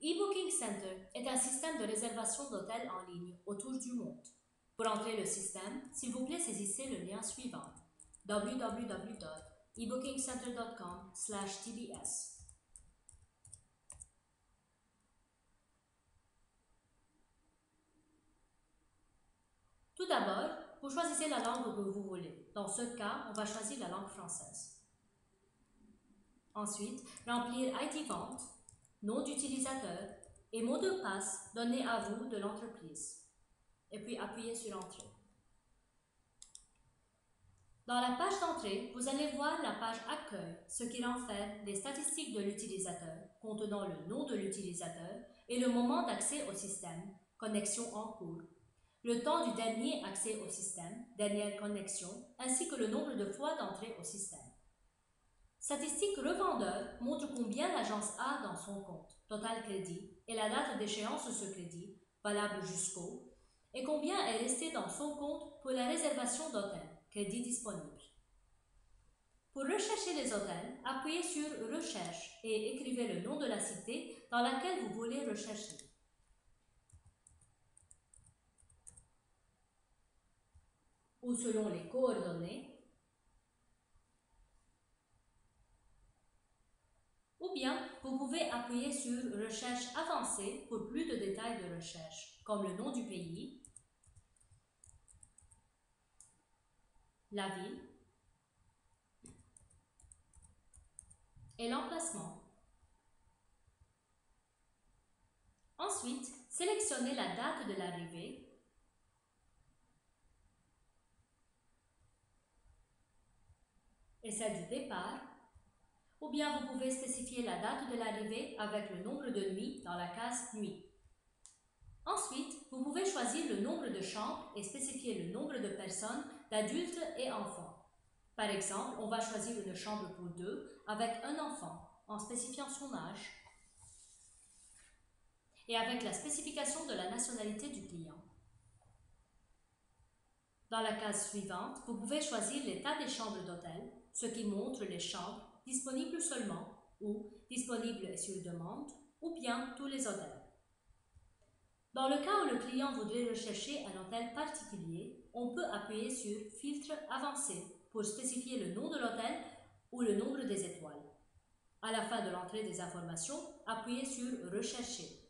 eBooking Center est un système de réservation d'hôtels en ligne autour du monde. Pour entrer le système, s'il vous plaît saisissez le lien suivant www.ebookingcenter.com/tbs. Tout d'abord, vous choisissez la langue que vous voulez. Dans ce cas, on va choisir la langue française. Ensuite, remplir ID vente, nom d'utilisateur et mot de passe donné à vous de l'entreprise. Et puis appuyez sur Entrée. Dans la page d'entrée, vous allez voir la page Accueil, ce qui renferme les statistiques de l'utilisateur, contenant le nom de l'utilisateur et le moment d'accès au système, connexion en cours, le temps du dernier accès au système, dernière connexion, ainsi que le nombre de fois d'entrée au système. Statistiques revendeur montrent combien l'agence a dans son compte, total crédit, et la date d'échéance de ce crédit, valable jusqu'au, et combien est resté dans son compte pour la réservation d'hôtel, crédit disponible. Pour rechercher les hôtels, appuyez sur Recherche et écrivez le nom de la cité dans laquelle vous voulez rechercher. Ou selon les coordonnées, ou bien vous pouvez appuyer sur Recherche avancée pour plus de détails de recherche, comme le nom du pays, la ville et l'emplacement. Ensuite, sélectionnez la date de l'arrivée et celle du départ, ou bien vous pouvez spécifier la date de l'arrivée avec le nombre de nuits dans la case Nuit. Ensuite, vous pouvez choisir le nombre de chambres et spécifier le nombre de personnes, d'adultes et enfants. Par exemple, on va choisir une chambre pour 2 avec un enfant en spécifiant son âge et avec la spécification de la nationalité du client. Dans la case suivante, vous pouvez choisir l'état des chambres d'hôtel, ce qui montre les chambres disponibles seulement ou disponibles sur demande ou bien tous les hôtels. Dans le cas où le client voudrait rechercher un hôtel particulier, on peut appuyer sur Filtre avancé pour spécifier le nom de l'hôtel ou le nombre des étoiles. À la fin de l'entrée des informations, appuyez sur Rechercher.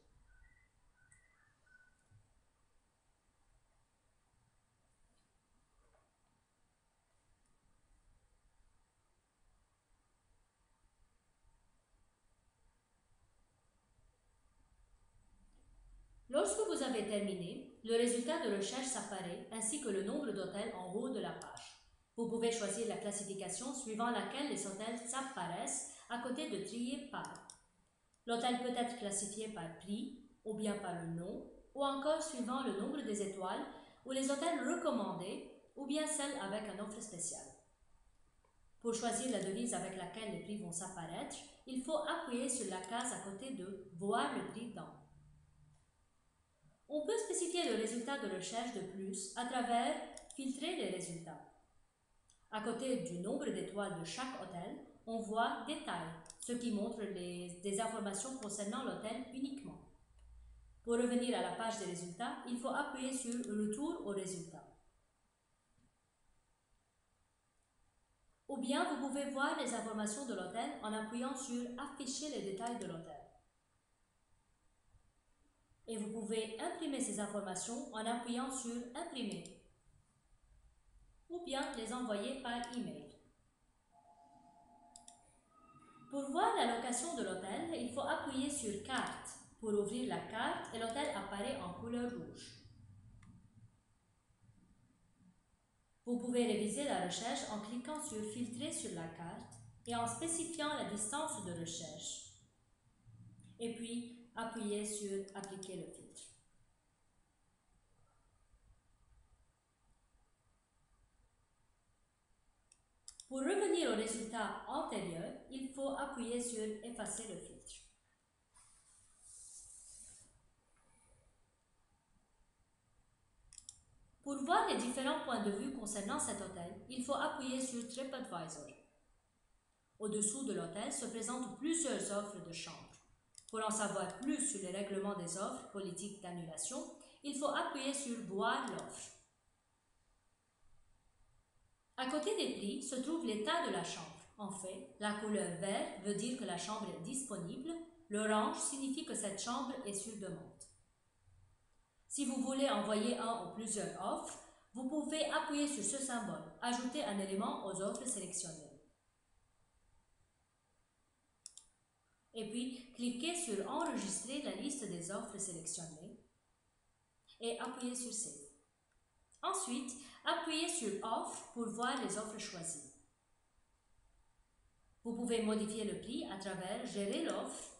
Lorsque vous avez terminé, le résultat de recherche s'apparaît ainsi que le nombre d'hôtels en haut de la page. Vous pouvez choisir la classification suivant laquelle les hôtels apparaissent à côté de Trier par. L'hôtel peut être classifié par prix, ou bien par le nom, ou encore suivant le nombre des étoiles, ou les hôtels recommandés, ou bien celles avec une offre spéciale. Pour choisir la devise avec laquelle les prix vont s'apparaître, il faut appuyer sur la case à côté de Voir le prix dans. On peut spécifier le résultat de recherche de plus à travers Filtrer les résultats. À côté du nombre d'étoiles de chaque hôtel, on voit Détails, ce qui montre des informations concernant l'hôtel uniquement. Pour revenir à la page des résultats, il faut appuyer sur Retour aux résultats. Ou bien vous pouvez voir les informations de l'hôtel en appuyant sur Afficher les détails de l'hôtel. Et vous pouvez imprimer ces informations en appuyant sur Imprimer ou bien les envoyer par email. Pour voir la location de l'hôtel, il faut appuyer sur Carte pour ouvrir la carte et l'hôtel apparaît en couleur rouge. Vous pouvez réviser la recherche en cliquant sur Filtrer sur la carte et en spécifiant la distance de recherche. Et puis, appuyez sur Appliquer le filtre. Pour revenir au résultat antérieur, il faut appuyer sur Effacer le filtre. Pour voir les différents points de vue concernant cet hôtel, il faut appuyer sur TripAdvisor. Au-dessous de l'hôtel se présentent plusieurs offres de chambres. Pour en savoir plus sur le règlement des offres politiques d'annulation, il faut appuyer sur Voir l'offre. À côté des prix se trouve l'état de la chambre. En fait, la couleur vert veut dire que la chambre est disponible, l'orange signifie que cette chambre est sur demande. Si vous voulez envoyer un ou plusieurs offres, vous pouvez appuyer sur ce symbole, ajouter un élément aux offres sélectionnées. Et puis, cliquez sur Enregistrer la liste des offres sélectionnées et appuyez sur Save. Ensuite, appuyez sur Offre pour voir les offres choisies. Vous pouvez modifier le prix à travers Gérer l'offre,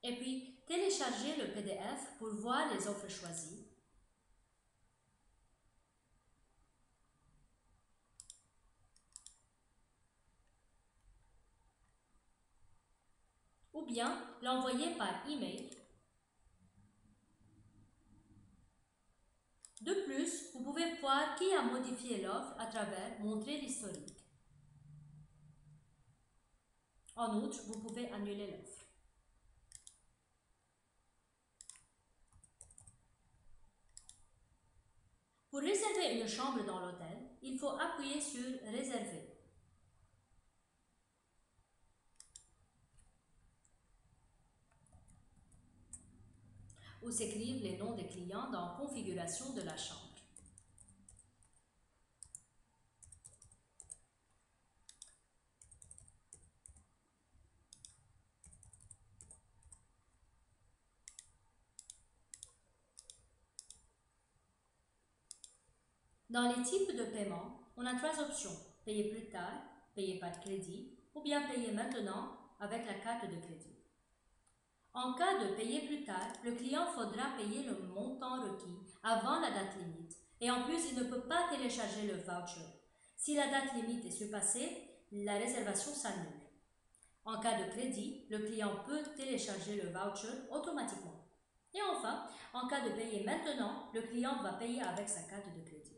et puis télécharger le PDF pour voir les offres choisies. Ou bien l'envoyer par email. De plus, vous pouvez voir qui a modifié l'offre à travers Montrer l'historique. En outre, vous pouvez annuler l'offre. Pour réserver une chambre dans l'hôtel, il faut appuyer sur Réserver. Où s'écrivent les noms des clients dans Configuration de la chambre. Dans les types de paiement, on a trois options: payer plus tard, payer par crédit ou bien payer maintenant avec la carte de crédit. En cas de payer plus tard, le client faudra payer le montant requis avant la date limite et en plus il ne peut pas télécharger le voucher. Si la date limite est surpassée, la réservation s'annule. En cas de crédit, le client peut télécharger le voucher automatiquement. Et enfin, en cas de payer maintenant, le client va payer avec sa carte de crédit.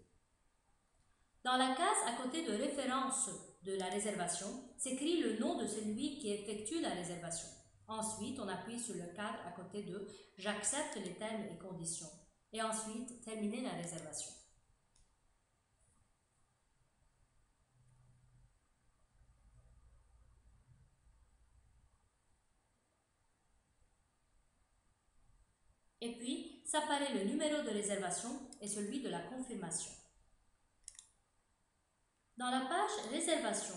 Dans la case à côté de référence de la réservation, s'écrit le nom de celui qui effectue la réservation. Ensuite, on appuie sur le cadre à côté de « J'accepte les termes et conditions » et ensuite « Terminer la réservation ». Et puis, s'apparaît le numéro de réservation et celui de la confirmation. Dans la page Réservation,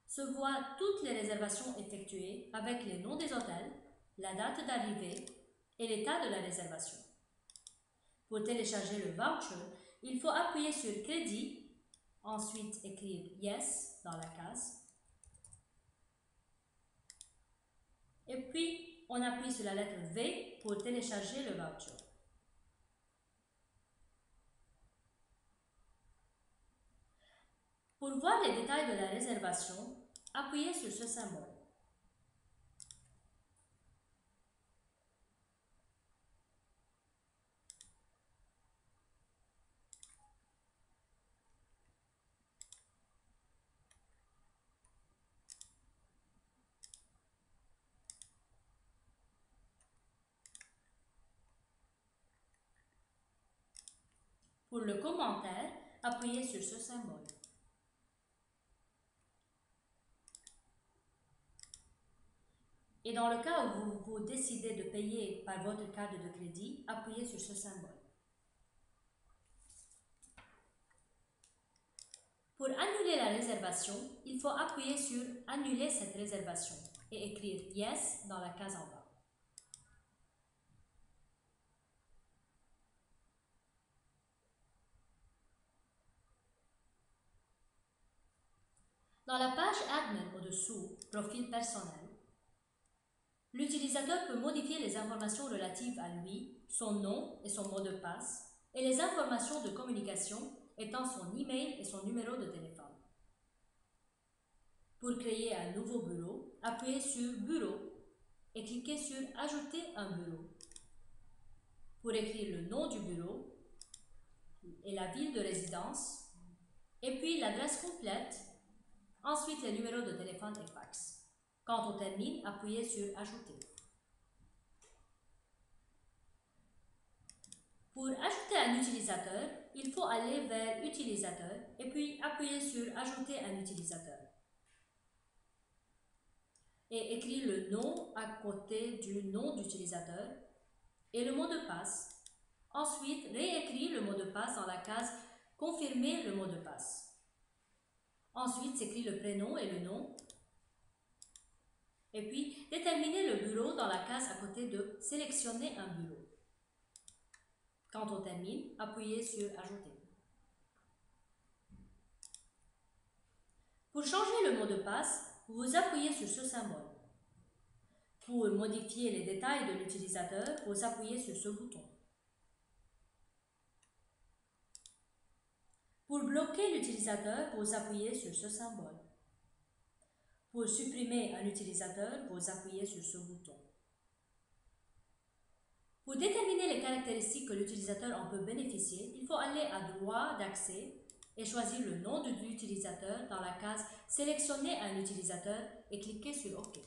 se voient toutes les réservations effectuées avec les noms des hôtels, la date d'arrivée et l'état de la réservation. Pour télécharger le voucher, il faut appuyer sur Crédit, ensuite écrire Yes dans la case, et puis on appuie sur la lettre V pour télécharger le voucher. Pour voir les détails de la réservation, appuyez sur ce symbole. Pour le commentaire, appuyez sur ce symbole. Et dans le cas où vous décidez de payer par votre carte de crédit, appuyez sur ce symbole. Pour annuler la réservation, il faut appuyer sur « Annuler cette réservation » et écrire « Yes » dans la case en bas. Dans la page Admin au-dessous, Profil personnel, l'utilisateur peut modifier les informations relatives à lui, son nom et son mot de passe, et les informations de communication étant son email et son numéro de téléphone. Pour créer un nouveau bureau, appuyez sur Bureau et cliquez sur Ajouter un bureau. Pour écrire le nom du bureau, et la ville de résidence, et puis l'adresse complète, ensuite les numéros de téléphone et fax. Quand on termine, appuyez sur Ajouter. Pour ajouter un utilisateur, il faut aller vers Utilisateur et puis appuyer sur Ajouter un utilisateur. Et écrire le nom à côté du nom d'utilisateur et le mot de passe. Ensuite, réécrire le mot de passe dans la case « Confirmer le mot de passe ». Ensuite, s'écrit le prénom et le nom. Et puis, déterminer le bureau dans la case à côté de « Sélectionner un bureau ». Quand on termine, appuyez sur « Ajouter ». Pour changer le mot de passe, vous appuyez sur ce symbole. Pour modifier les détails de l'utilisateur, vous appuyez sur ce bouton. Pour bloquer l'utilisateur, vous appuyez sur ce symbole. Pour supprimer un utilisateur, vous appuyez sur ce bouton. Pour déterminer les caractéristiques que l'utilisateur en peut bénéficier, il faut aller à Droit d'accès et choisir le nom de l'utilisateur dans la case « Sélectionner un utilisateur » et cliquer sur « OK ».